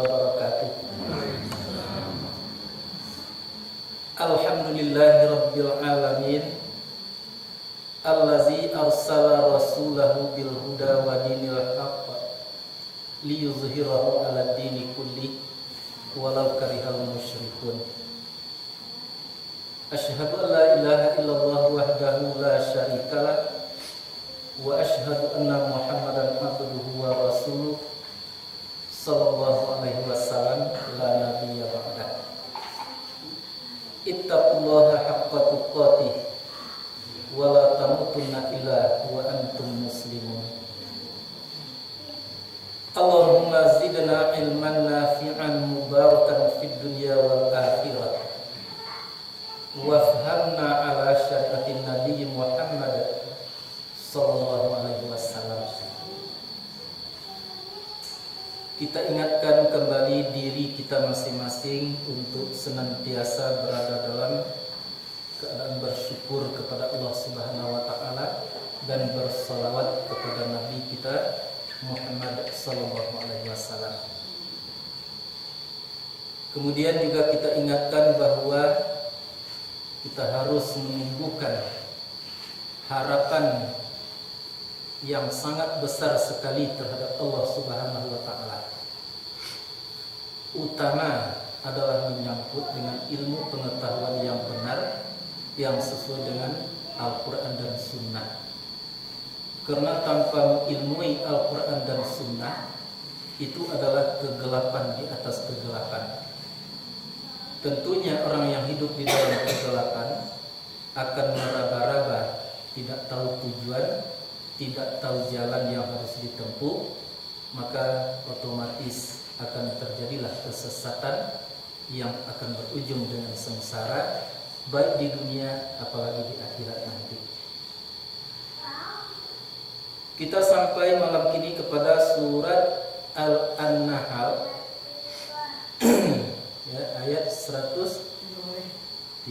wabarakatuh. Alhamdulillahi rabbil alamin, allazi arsala rasulahu bil huda wa dinil haqq liyuzhirahu ala dini kulli walau karihal musyrikun. Asyhadu an la ilaha illallah wahdahu la syarikalah wa asyhadu anna Muhammadan abduhu wa rasuluh sallallahu alaihi wasallam la nabiyya ba'dah. Ittaqullaha haqqa tuqatih wa la tamutunna illa wa antum muslimun. Allahumma zidna ilman nafi'an mubarakan fid dunya wal akhirah wafhamna ala syariatin Nabi Muhammad sallallahu alaihi wasallam. Kita ingatkan kembali diri kita masing-masing untuk senantiasa berada dalam keadaan bersyukur kepada Allah Subhanahu wa taala dan bersalawat kepada Nabi kita Muhammad sallallahu alaihi wasallam. Kemudian juga kita ingatkan bahwa kita harus menumbuhkan harapan yang sangat besar sekali terhadap Allah Subhanahu wa taala. Utama adalah menyangkut dengan ilmu pengetahuan yang benar yang sesuai dengan Al-Qur'an dan Sunnah. Karena tanpa mengilmui Al-Qur'an dan Sunnah itu adalah kegelapan di atas kegelapan. Tentunya orang yang hidup di dalam kegelapan akan meraba-raba, tidak tahu tujuan, tidak tahu jalan yang harus ditempuh, maka otomatis akan terjadilah kesesatan yang akan berujung dengan sengsara, baik di dunia apalagi di akhirat nanti. Kita sampai malam ini kepada surat Al-Nahl ya, ayat 113.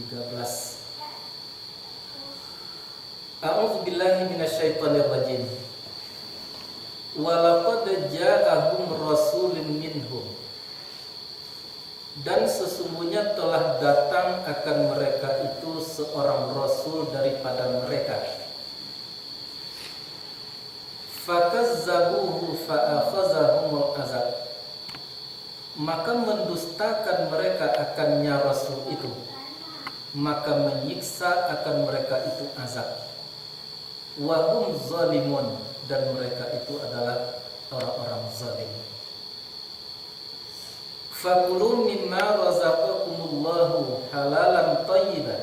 A'udzu billahi minasyaitonir rajim. Walaqad ja'ahum rasulun minhum, dan sesungguhnya telah datang akan mereka itu seorang rasul daripada mereka. Fakazzabuhu fa'akhazahumul azab, maka mendustakan mereka akannya rasul itu, maka menyiksa akan mereka itu azab. Wa hum zalimun, dan mereka itu adalah orang-orang zalim. Fakulu mimma razaqakumullahu halalan thayyiban,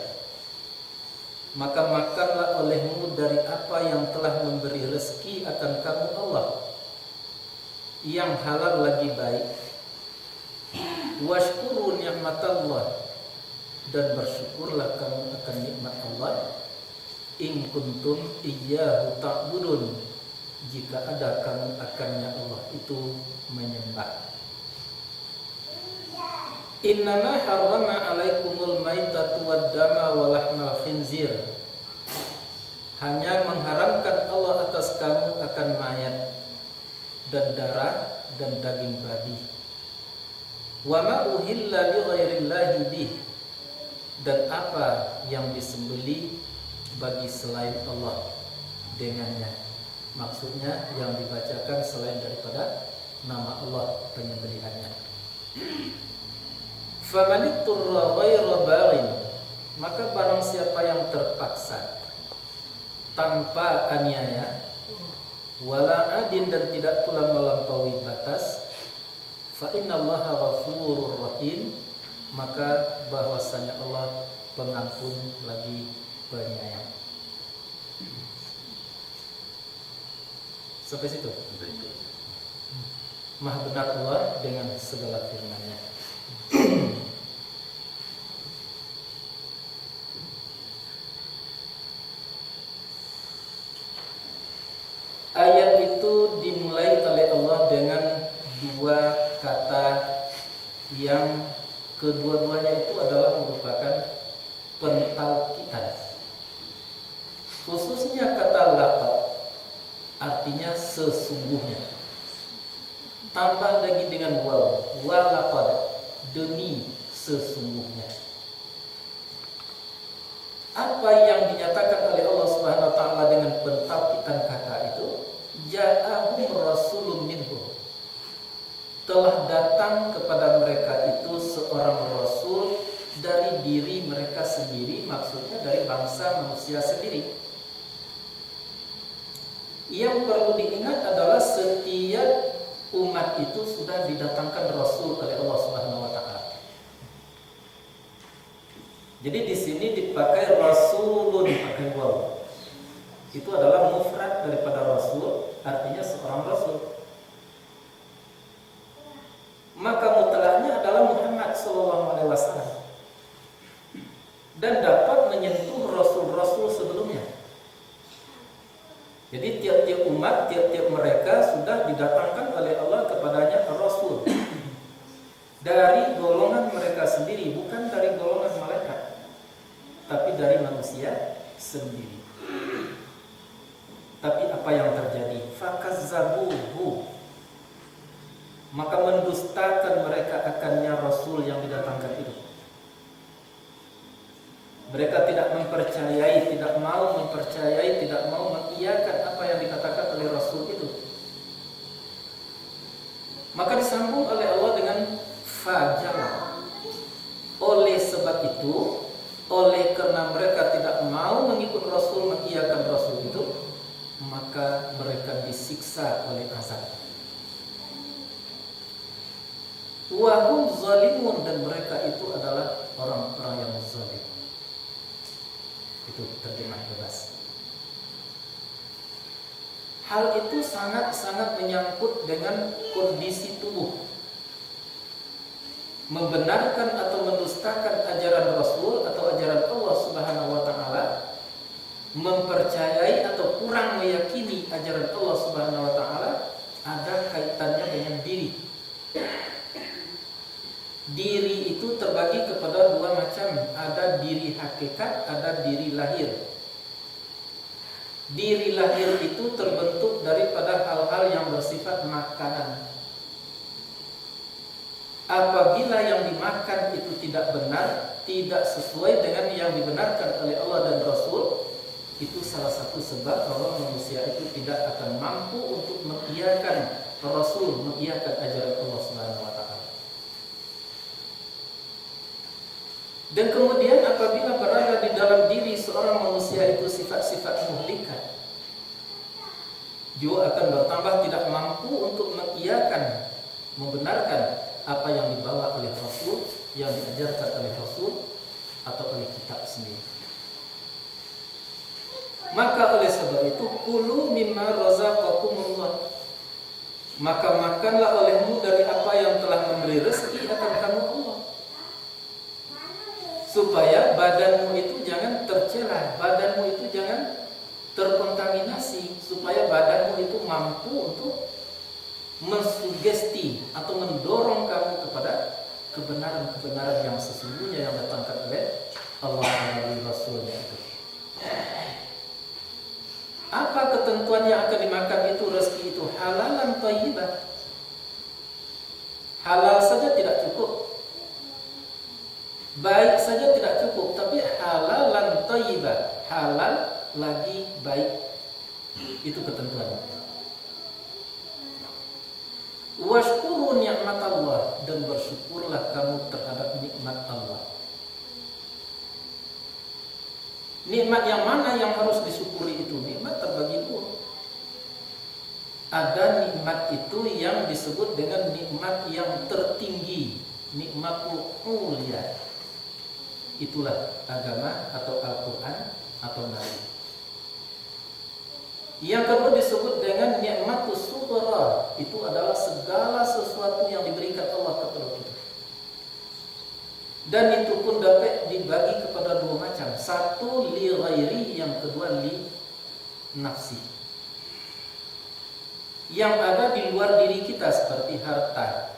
maka makanlah olehmu dari apa yang telah memberi rezeki akan kamu Allah, yang halal lagi baik. Washkuru ni'matallah, dan bersyukurlah kamu akan nikmat Allah. In kuntum iyyahu ta'budun, jika ada kamu akannya Allah itu menyembah. Innama harrama alaikumul maitatu waddama wa lahmal khinzir, hanya mengharamkan Allah atas kamu akan mayat dan darah dan daging babi. Wa ma uhilla li ghairillahi bih, dan apa yang disembelih bagi selain Allah dengannya. Maksudnya yang dibacakan selain daripada nama Allah penyembelihannya. Famanitturra ghaira baghin, maka barang siapa yang terpaksa tanpa aniaya, wala adin, dan tidak pula melampaui batas, fa innallaha ghafurur rahim, maka bahwasanya Allah pengampun lagi penyayang. Sampai situ. Maha benar Allah dengan segala firman-Nya. Ayat itu dimulai oleh Allah dengan dua kata yang kedua-duanya itu adalah merupakan pentauqidan. Khususnya kata laqad artinya sesungguhnya. tambah lagi dengan waw, walaqad, demi sesungguhnya. Apa yang dinyatakan oleh Allah Subhanahu wa taala dengan pentauqidan kata itu, ja'ahum rasulun minhum, telah datang kepada mereka itu seorang rasul dari diri mereka sendiri, maksudnya dari bangsa manusia sendiri. Yang perlu diingat adalah setiap umat itu sudah didatangkan rasul oleh Allah Subhanahu wa taala. Jadi di sini dipakai rasulun, pakai waw. Itu adalah mufrad daripada rasul, artinya seorang rasul. Maka mutlaknya adalah Muhammad SAW dan dapat menyentuh rasul-rasul sebelumnya. Jadi tiap-tiap umat, tiap-tiap mereka sudah didatangkan oleh Allah kepadanya rasul dari golongan mereka sendiri, bukan dari golongan malaikat, tapi dari manusia sendiri. Tapi apa yang terjadi? Fakazzabuhu, maka mendustakan mereka akannya rasul yang didatangkan itu. Mereka tidak mempercayai, tidak mau mempercayai, tidak mau mengiyakan apa yang dikatakan oleh rasul itu. Maka disambung oleh Allah dengan fajala. Oleh sebab itu, oleh karena mereka tidak mau mengikut rasul, mengiyakan rasul itu, maka mereka disiksa oleh azab. Wahum zalimun, dan mereka itu adalah orang-orang yang zalim. Itu terjemah bebas. Hal itu sangat-sangat menyangkut dengan kondisi tubuh. Membenarkan atau mendustakan ajaran Rasul atau ajaran Allah Subhanahu wa taala, mempercayai atau kurang meyakini ajaran Allah Subhanahu wa taala, ada kaitannya dengan diri. Diri itu terbagi kepada dua macam, ada diri hakikat, ada diri lahir. Diri lahir itu terbentuk daripada hal-hal yang bersifat makanan. Apabila yang dimakan itu tidak benar, tidak sesuai dengan yang dibenarkan oleh Allah dan Rasul, itu salah satu sebab bahwa manusia itu tidak akan mampu untuk mengiyakan Rasul, mengiyakan ajaran Allah Subhanahu wa taala. Dan kemudian apabila berada di dalam diri seorang manusia itu sifat-sifat muhlikat, juga akan bertambah tidak mampu untuk mengiyakan, membenarkan apa yang dibawa oleh Rasul, yang diajarkan oleh Rasul atau oleh kitab sendiri. Maka oleh sebab itu, kulu mimma razaqakumullah, maka makanlah olehmu dari apa yang telah memberi rezeki akan kamu Allah, supaya badanmu itu jangan tercela, badanmu itu jangan terkontaminasi, supaya badanmu itu mampu untuk mensugesti atau mendorong kamu kepada kebenaran-kebenaran yang sesungguhnya yang datangkan oleh Allah melalui Rasulnya itu. Apa ketentuan yang akan dimakan itu, rezeki itu? Halalan thayyibah. Halal saja tidak cukup, baik saja tidak cukup, tapi halalan thayyibah, halal lagi baik. Itu ketentuannya. Washkuru ni'mat Allah, dan bersyukurlah kamu terhadap nikmat Allah. Nikmat yang mana yang harus disyukuri itu? Nikmat terbagi dua. Ada nikmat itu yang disebut dengan nikmat yang tertinggi, nikmatul ulia. Itulah agama atau Al-Quran atau Nabi. Yang kedua disebut dengan nikmatus sughra, itu adalah segala sesuatu yang diberikan Allah kepada kita. Dan itu pun dapat dibagi kepada dua macam. Satu li ghairi, yang kedua li nafsi. Yang ada di luar diri kita seperti harta,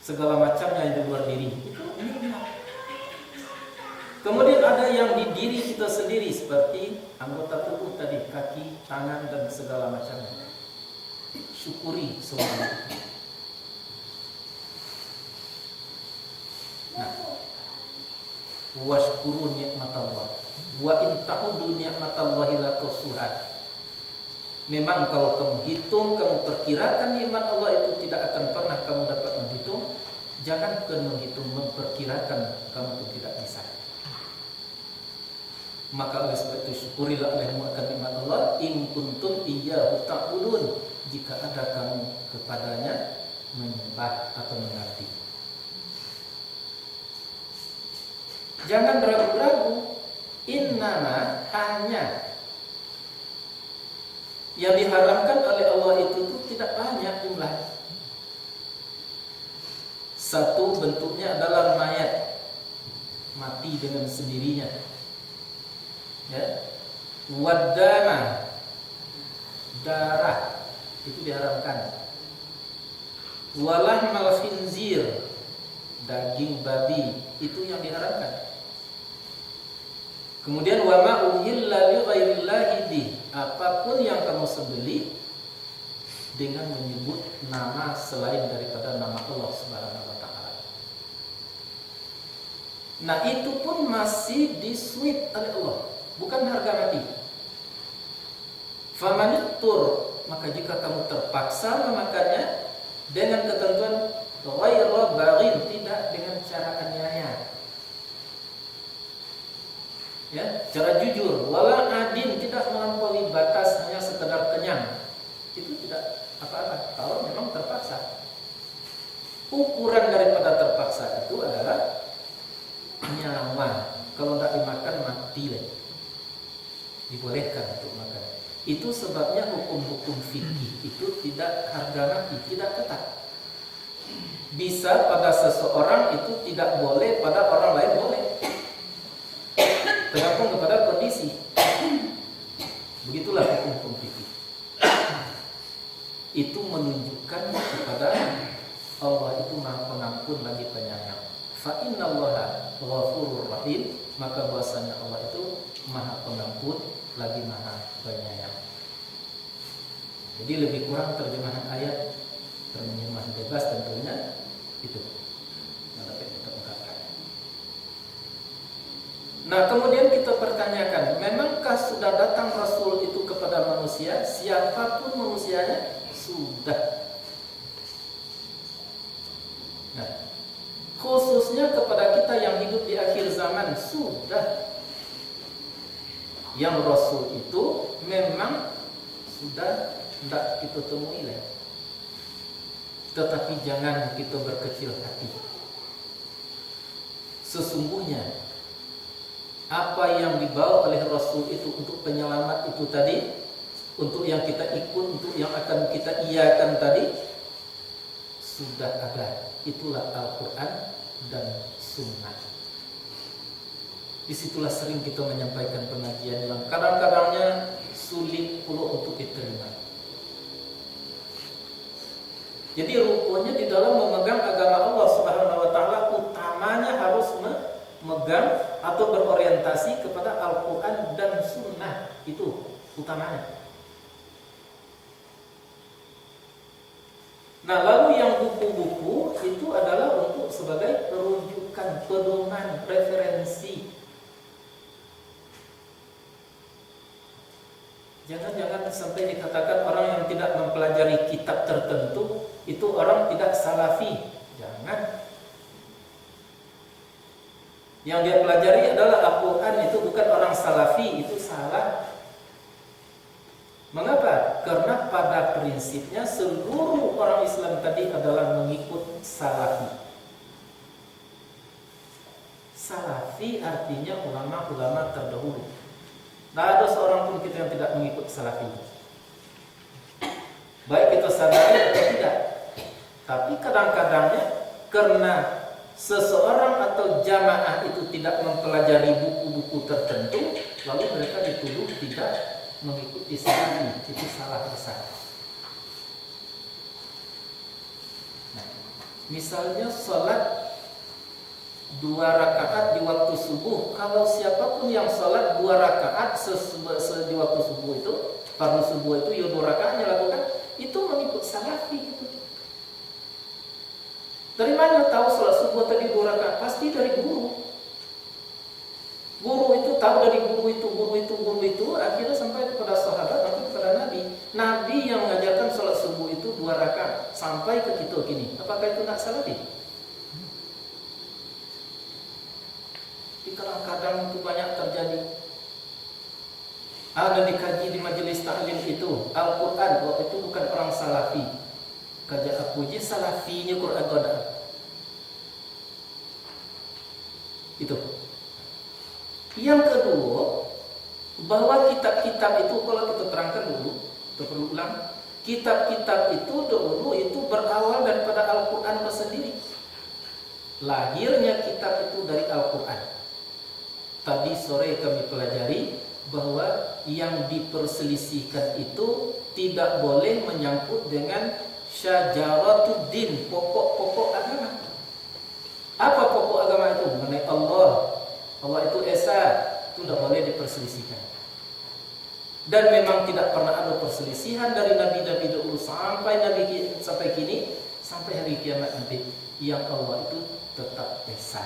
segala macamnya yang di luar diri itu nikmat. Kemudian ada yang di diri kita sendiri seperti anggota tubuh tadi, kaki, tangan dan segala macamnya. syukuri semua. Nah, washkuru nikmatallah wa in ta'udu nikmatallahi la tuhsuha. Memang kalau kamu hitung, kamu perkirakan nikmat Allah itu tidak akan pernah kamu dapat menghitung. Jangan menghitung, memperkirakan, kamu itu tidak bisa. Maka oleh sebab itu syukurilah olehmu akan nikmat Allah in kuntum iyyahu ta'budun, jika ada kamu kepadanya menyembah atau mengabdi. Jangan ragu-ragu, innama hanya yang diharamkan oleh Allah itu tidak banyak jumlah. Satu bentuknya adalah mayat mati dengan sendirinya, ya. Wadama, darah itu diharamkan. Walahmal khinzir, daging babi itu yang diharamkan. Kemudian wama uhilla li ghairillahi bih, apapun yang kamu sembelih dengan menyebut nama selain daripada nama Allah Subhanahu wa taala. Nah, itu pun masih disuit oleh Allah, bukan harga mati. Famanittur, maka jika kamu terpaksa memakannya dengan ketentuan ghairu baghin, tidak dengan cara aniaya. Ya, cara jujur, wala adin, tidak melampaui batas hanya sekedar kenyang. Itu tidak apa-apa kalau memang terpaksa. Ukuran daripada terpaksa itu adalah nyawa. Kalau tidak dimakan mati lah. Dibolehkan untuk makan. Itu sebabnya hukum-hukum fikih itu tidak harga mati, tidak ketat. Bisa pada seseorang itu tidak boleh, pada orang lain boleh. Tergantung kepada kondisi. Begitulah hukum fikih. Itu menunjukkan kepada Allah itu Maha Pengampun lagi Penyayang. Fa innallaha ghafurur rahim, maka bahwasanya Allah itu Maha Pengampun lagi Maha Penyayang. Jadi lebih kurang terjemahan ayat, terjemahan bebas tentunya itu. Nah, kemudian kita pertanyakan, memangkah sudah datang Rasul itu kepada manusia? Siapapun manusianya, sudah. Nah, khususnya kepada kita yang hidup di akhir zaman, sudah. Yang Rasul itu memang sudah tidak kita temui lah. Tetapi jangan kita berkecil hati. Sesungguhnya apa yang dibawa oleh Rasul itu untuk penyelamat itu tadi, untuk yang kita ikut, untuk yang akan kita iakan tadi, sudah ada. Itulah Al-Quran dan Sunnah. Disitulah sering kita menyampaikan pengajian yang kadang-kadangnya sulit pula untuk diterima. Jadi rukunnya di dalam memegang agama Allah Subhanahu wa taala, utamanya harus memegang atau berorientasi kepada Al-Quran dan Sunnah. Itu utamanya. Nah, lalu yang buku-buku itu adalah untuk sebagai rujukan, pedoman, referensi. Jangan-jangan sampai dikatakan orang yang tidak mempelajari kitab tertentu itu orang tidak salafi. Jangan. Yang dia pelajari adalah Al-Quran, itu bukan orang salafi, itu salah. Mengapa? Karena pada prinsipnya seluruh orang Islam tadi adalah mengikut salafi. Salafi artinya ulama-ulama terdahulu. Tidak ada seorang pun kita yang tidak mengikut salafi. Baik kita sadari atau tidak. Tapi kadang-kadangnya karena seseorang atau jamaah itu tidak mempelajari buku-buku tertentu, lalu mereka dituduh tidak mengikuti salafi. Itu salah besar. Nah, misalnya sholat 2 rakaat di waktu subuh. Kalau siapapun yang sholat 2 rakaat di waktu subuh itu, fardu subuh itu, ya 2 rakaatnya lakukan, itu mengikut salafi itu. Dari mana tahu sholat subuh tadi 2 rakaat? Pasti dari guru. Guru itu tahu dari guru itu, akhirnya sampai kepada sahabat, sampai kepada Nabi. Nabi yang mengajarkan sholat subuh itu 2 rakaat sampai ke kita kini. Apakah itu nak salafi? Kadang-kadang itu banyak terjadi. Ada dikaji di majelis taklim itu Al-Quran, itu bukan orang salafi. Kaji aku je salafinya Quran itu ada. Itu. Yang kedua, bahwa kitab-kitab itu kalau kita terangkan dulu, kita perlu ulang. Kitab-kitab itu dulu itu berawal daripada Al-Quran itu sendiri. Lahirnya kitab itu dari Al-Quran. Tadi sore kami pelajari bahwa yang diperselisihkan itu tidak boleh menyangkut dengan syajaratul-din, pokok-pokok agama. Apa pokok agama itu? Mengenai Allah itu esa, itu tidak boleh diperselisihkan. Dan memang tidak pernah ada perselisihan dari nabi-nabi dahulu sampai kini, sampai hari kiamat nanti, yang Allah itu tetap esa.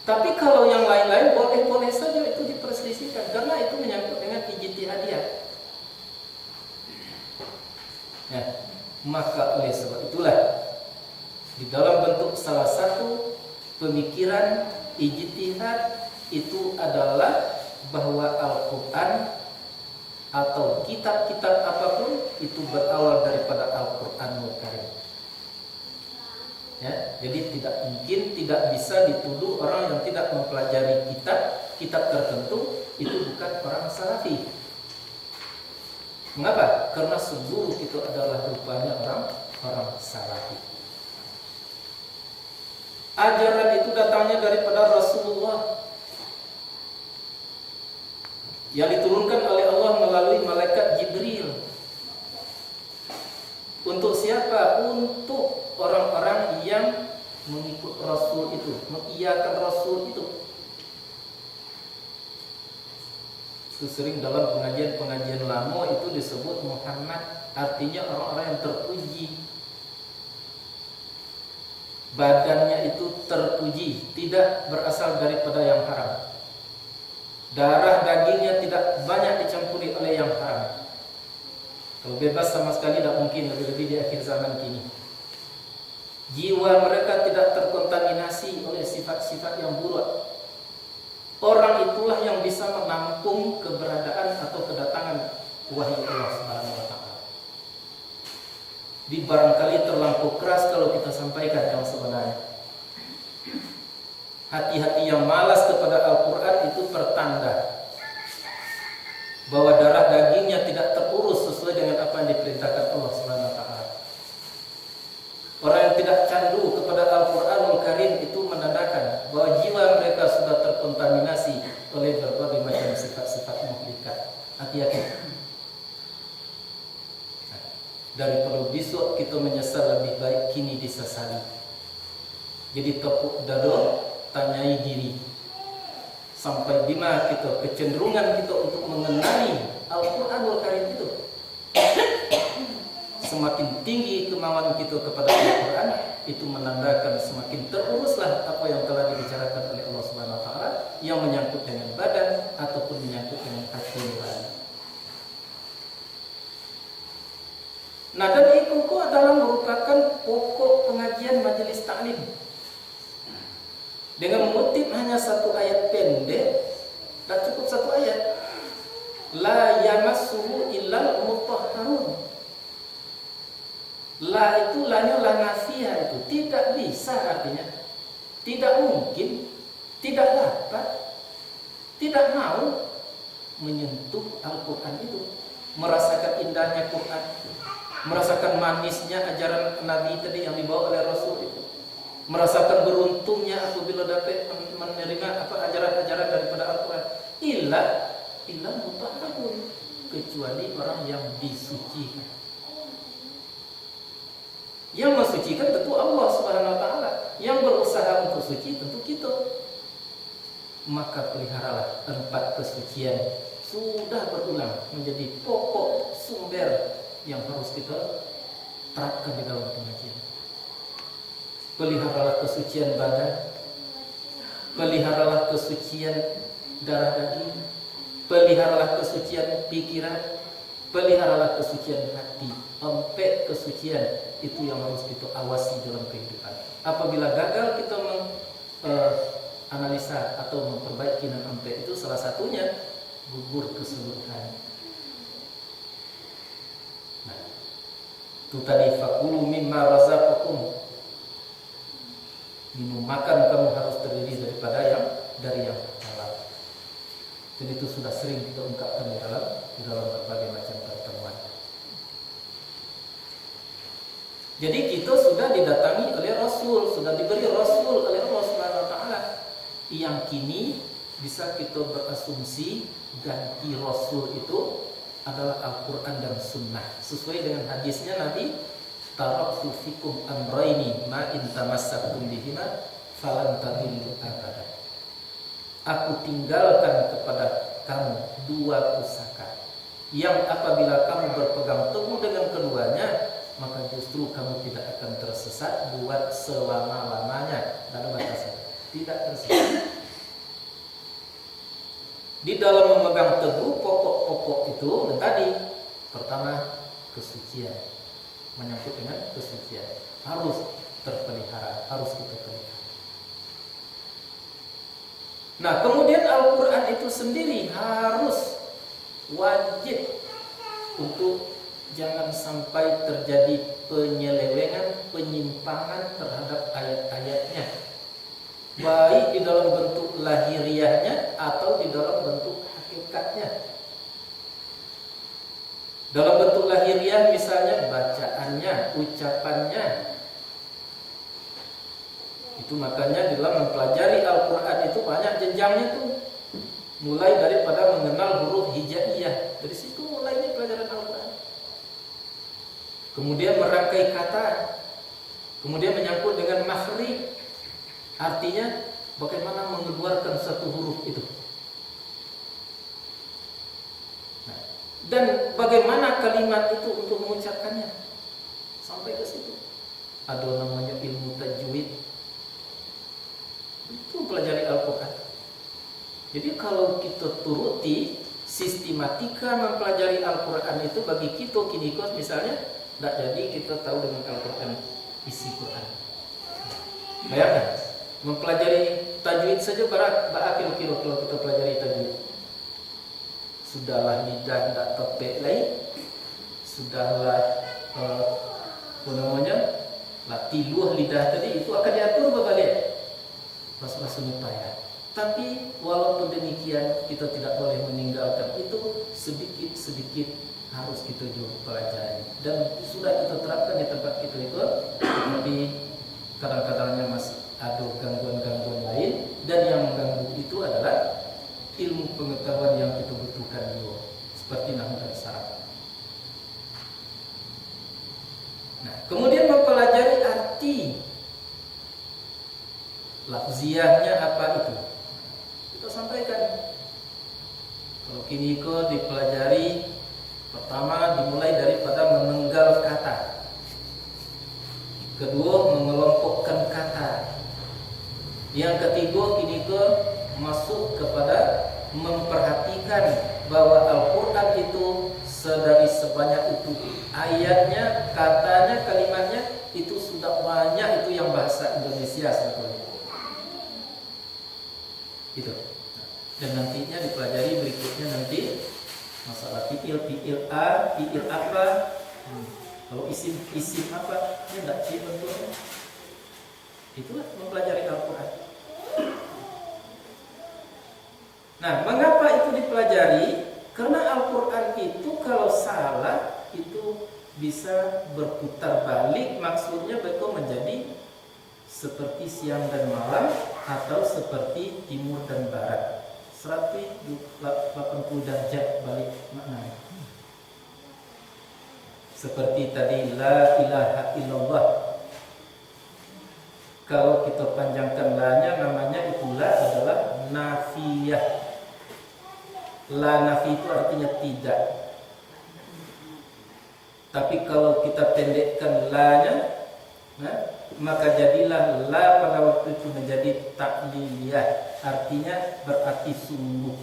Tapi kalau yang lain-lain boleh-boleh saja itu diperselisihkan, karena itu menyangkut dengan ijtihadiyah. Ya, maka oleh sebab itulah di dalam bentuk salah satu pemikiran ijtihad itu adalah bahwa Al-Quran atau kitab-kitab apapun itu berawal daripada Al-Quranul Karim. Ya, jadi tidak bisa dituduh orang yang tidak mempelajari kitab tertentu itu bukan orang salafi. Mengapa? Karena seluruh itu adalah rupanya orang salafi. Ajaran itu datangnya daripada Rasulullah yang diturunkan oleh Allah melalui malaikat Jibril. Untuk siapa? Untuk orang-orang yang mengikut Rasul itu, mengiyakan Rasul itu. Itu sering dalam pengajian lama itu disebut Muhammad, artinya orang-orang yang terpuji. Badannya itu terpuji, tidak berasal daripada yang haram. Darah dagingnya tidak banyak dicampuri oleh yang haram. Kalau bebas sama sekali tidak mungkin, lebih-lebih di akhir zaman kini. Jiwa mereka tidak terkontaminasi oleh sifat-sifat yang buruk. Orang itulah yang bisa menampung keberadaan atau kedatangan wahyu Allah Subhanahu wa taala. Di barangkali terlampau keras kalau kita sampaikan yang sebenarnya. Hati-hati yang malas kepada Al-Quran itu pertanda bahwa darah dagingnya tidak terurus sesuai dengan apa yang diperintahkan Allah Subhanahu wa taala. Orang yang tidak candu kepada Al-Qur'anul Karim itu menandakan bahwa jiwa mereka sudah terkontaminasi oleh berbagai macam sifat-sifat muhlikat. Hati-hati. Daripada besok kita menyesal, lebih baik kini disesali. Jadi tepuk dada, tanyai diri. Sampai di mana kita, kecenderungan kita untuk mengenali Al-Quranul Karim itu. Semakin tinggi kemauan kita kepada Al-Quran, itu menandakan semakin teruruslah apa yang telah dibicarakan oleh Allah Subhanahu wa taala yang menyangkut dengan badan ataupun menyangkut dengan hati nurani. Nah, dan itu adalah merupakan pokok pengajian majelis taklim. Dengan mengutip hanya satu ayat pendek, dan cukup satu ayat. La yamassuhu illal mutahharun. La itu lanya la nafiyah itu. Tidak bisa artinya. Tidak mungkin, tidak dapat, tidak mau menyentuh Al-Quran itu. Merasakan indahnya Quran, merasakan manisnya ajaran Nabi tadi yang dibawa oleh Rasul itu. Merasakan beruntungnya apabila dapat menerima ajaran-ajaran daripada Al-Quran. Illa mutahharun, kecuali orang yang disucikan. Yang mensucikan tentu Allah Subhanahu wa taala. Yang berusaha untuk suci tentu kita. Maka peliharalah 4 kesucian. Sudah berulang menjadi pokok sumber yang harus kita terapkan di dalam pengajian. Peliharalah kesucian badan, peliharalah kesucian darah daging, peliharalah kesucian pikiran, peliharalah kesucian hati. Sampai kesucian itu yang harus kita awasi dalam kehidupan. Apabila gagal kita menganalisa atau memperbaiki dan sampai itu, salah satunya gugur keseluruhan. Nah, itu tadi fakulu mimma razaqakum. Minum makan kamu harus terdiri dari yang halal. Dan itu sudah sering kita ungkapkan di dalam berbagai macam pertemuan. Jadi kita sudah didatangi oleh Rasul, sudah diberi Rasul oleh Allah Subhanahu wa taala, yang kini bisa kita berasumsi ganti Rasul itu adalah Al-Quran dan Sunnah. Sesuai dengan hadisnya Nabi, taraktu fikum amrayni ma in tamassaktum bihima falan tadillu abada. Aku tinggalkan kepada kamu dua pusaka yang apabila kamu berpegang teguh dengan keduanya, maka justru kamu tidak akan tersesat buat selama-lamanya. Tidak ada batasan, tidak tersesat. Di dalam memegang teguh pokok-pokok itu, dan tadi pertama kesucian, menyangkut dengan kesucian harus terpelihara, harus kita pelihara. Nah, kemudian Al-Quran itu sendiri harus wajib untuk jangan sampai terjadi penyelewengan, penyimpangan terhadap ayat-ayatnya, baik di dalam bentuk lahiriahnya atau di dalam bentuk hakikatnya. Dalam bentuk lahiriah misalnya bacaannya, ucapannya. Itu makanya dalam mempelajari Al-Quran itu banyak jenjangnya tuh. Mulai daripada mengenal huruf hijaiyah, dari situ mulainya pelajaran Al-Quran. Kemudian merangkai kata, kemudian menyangkut dengan makhrij, artinya bagaimana mengeluarkan satu huruf itu. Nah, dan bagaimana kalimat itu untuk mengucapkannya, sampai ke situ. Ada namanya ilmu tajwid, itu pelajari Al-Quran. Jadi kalau kita turuti sistematika mempelajari Al-Quran itu, bagi kita kini misalnya tidak jadi kita tahu dengan Al-Quran isi Quran. Bayangkan, mempelajari tajwid saja berapa kilo kalau kita pelajari tajwid. Sudahlah lidah tidak tepek lain, sudahlah latih luah lidah tadi itu akan diatur berbalik pas-pas payah. Tapi walaupun demikian kita tidak boleh meninggalkan itu, sedikit-sedikit harus kita juga pelajari. Dan sudah kita terapkan di tempat kita itu, tapi kadang-kadangnya masih ada gangguan-gangguan lain, dan yang mengganggu itu adalah ilmu pengetahuan yang kita butuhkan juga, seperti nahwu dan saraf. Nah, kemudian mempelajari arti lafziahnya apa itu kita sampaikan. Kalau kini dipelajari, pertama dimulai daripada memenggal kata, kedua mengelompokkan kata, yang ketiga kini masuk kepada memperhatikan bahwa Al-Quran itu dari sebanyak itu ayatnya, katanya, kalimatnya itu sudah banyak itu yang bahasa Indonesia sebetulnya. Gitu. Dan nantinya dipelajari berikutnya nanti masalah fiil A, fiil apa, kalau isim apa, ini tidak sih bentuknya. Itulah mempelajari Al-Quran. Nah, mengapa itu dipelajari? Karena Al-Quran itu kalau salah itu bisa berputar balik, maksudnya betul menjadi seperti siang dan malam atau seperti timur dan barat, 180 derajat balik maknanya. Seperti tadi la ilaha illallah, kalau kita panjangkan la-nya namanya itulah adalah nafiyah. La nafi itu artinya tidak. Tapi kalau kita pendekkan la-nya, nah, maka jadilah la pada waktu itu menjadi ta'liliyah, artinya berarti sungguh.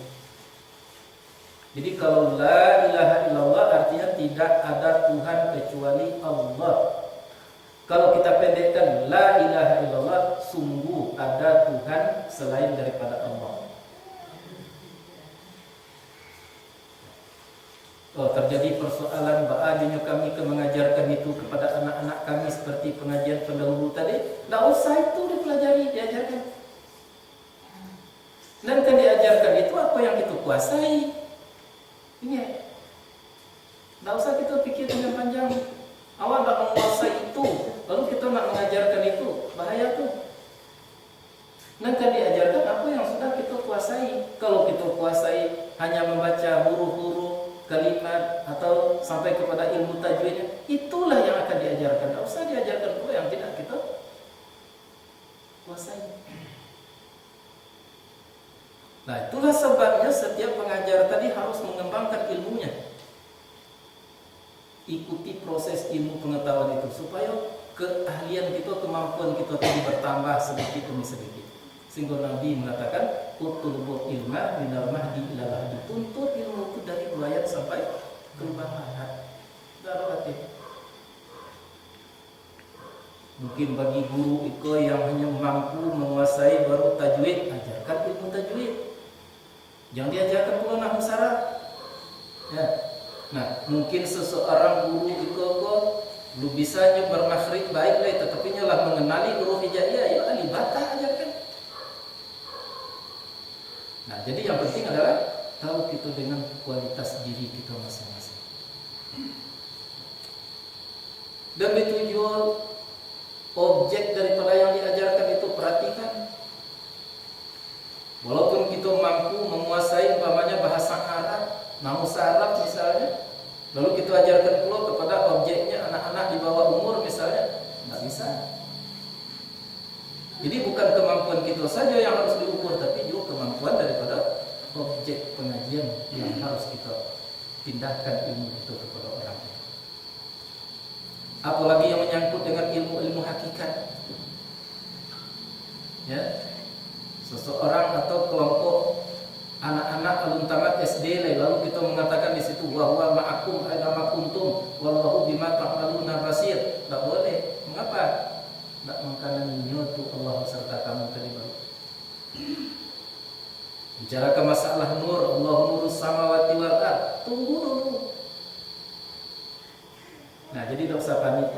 Jadi kalau la ilaha illallah artinya tidak ada Tuhan kecuali Allah. Kalau kita pendekkan la ilaha illallah, sungguh ada Tuhan selain daripada Allah. Oh, terjadi persoalan bagaimana kami mengajarkan itu kepada anak-anak kami seperti pengajian pendahulu tadi. Tidak usah itu dipelajari, diajarkan. Dan kan diajarkan itu apa yang kita kuasai. Ini, tidak usah kita pikir dengan panjang. Awak tidak menguasai itu, lalu kita nak mengajarkan itu, bahaya tuh. Dan kan diajarkan apa yang sudah kita kuasai. Kalau kita kuasai hanya membaca huruf-huruf, kalimat atau sampai kepada ilmu tajwidnya, itulah yang akan diajarkan. Tidak usah diajarkan pula yang tidak kita kuasai. Nah, itulah sebabnya setiap pengajar tadi harus mengembangkan ilmunya. Ikuti proses ilmu pengetahuan itu supaya keahlian kita, kemampuan kita tadi bertambah sedikit demi sedikit. Sehingga Nabi mengatakan utulubul ilma minal mahdi ilal lahdi. Tuntut ilmu itu dari belayar sampai ke lubang lahat. Darurati. Mungkin bagi guru itu yang hanya mampu menguasai baru tajwid, ajarkan ilmu tajwid. Jangan diajarkan pula nahwu saraf. Ya. Nah, mungkin seseorang guru itu kok lu bisanya bermakhrij baik tetapi nyalah mengenali huruf hijaiyah, ya alif bata ajarkan. Nah, jadi yang penting adalah tahu kita dengan kualitas diri kita masing-masing. Dan ditujuan objek daripada yang diajarkan itu perhatikan. Walaupun kita mampu menguasai umpamanya bahasa Arab, nahwu saraf misalnya, lalu kita ajarkan pula kepada objeknya anak-anak di bawah umur misalnya, tidak bisa. Jadi bukan kemampuan kita saja yang harus diukur, tapi juga kemampuan daripada objek pengajian yang harus kita pindahkan ilmu itu kepada orang. Apalagi yang menyangkut dengan ilmu-ilmu hakikat. Ya, seseorang atau kelompok anak-anak alun tamat SD lalu kita mengatakan di situ wa ma'akum aina kuntum wallahu bima ta'maluna basir. Tidak boleh. Mengapa? Tidak mengkanan itu Allah serta kamu tadi baru. Bicarakan masalah nur, Allah nurus samawati wal ardh. Tunggu dulu. Nah, jadi tidak usah panik.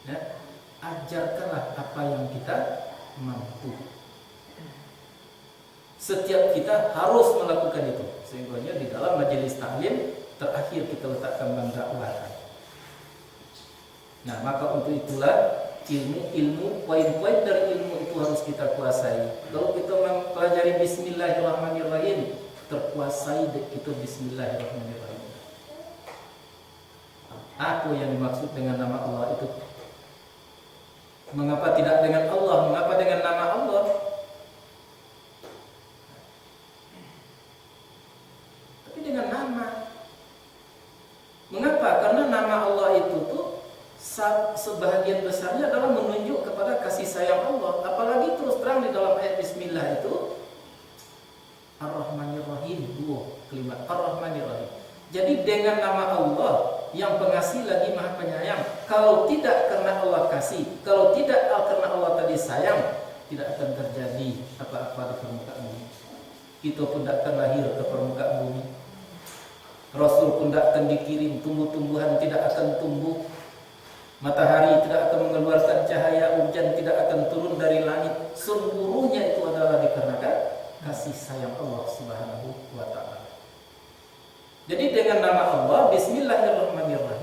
Ya. Ajarkanlah apa yang kita mampu. Setiap kita harus melakukan itu. Sehingga di dalam majelis taklim terakhir kita letakkan mendakwakan. Nah, maka untuk itulah ilmu, poin-poin dari ilmu itu harus kita kuasai. Kalau kita mempelajari Bismillahirrahmanirrahim, terkuasai kita Bismillahirrahmanirrahim. Apa yang dimaksud dengan nama Allah itu? Mengapa tidak dengan Allah? Mengapa dengan nama Allah? Tapi dengan nama. Mengapa? Karena nama Allah itu tuh sebahagian besarnya adalah menunjuk kepada kasih sayang Allah. Apalagi terus terang di dalam ayat Bismillah itu Ar-Rahmanir-Rahim, dua kalimat Ar-Rahmanir-Rahim. Jadi dengan nama Allah yang pengasih lagi maha penyayang, kalau tidak karena Allah kasih, kalau tidak karena Allah tadi sayang, tidak akan terjadi apa-apa di permukaan bumi. Kita pun tidak akan lahir ke permukaan bumi. Rasul pun tidak akan dikirim, tumbuh-tumbuhan tidak akan tumbuh, matahari tidak akan mengeluarkan cahaya, hujan tidak akan turun dari langit. Seluruhnya itu adalah dikarenakan kasih sayang Allah Subhanahu wa ta'ala. Jadi dengan nama Allah Bismillahirrahmanirrahim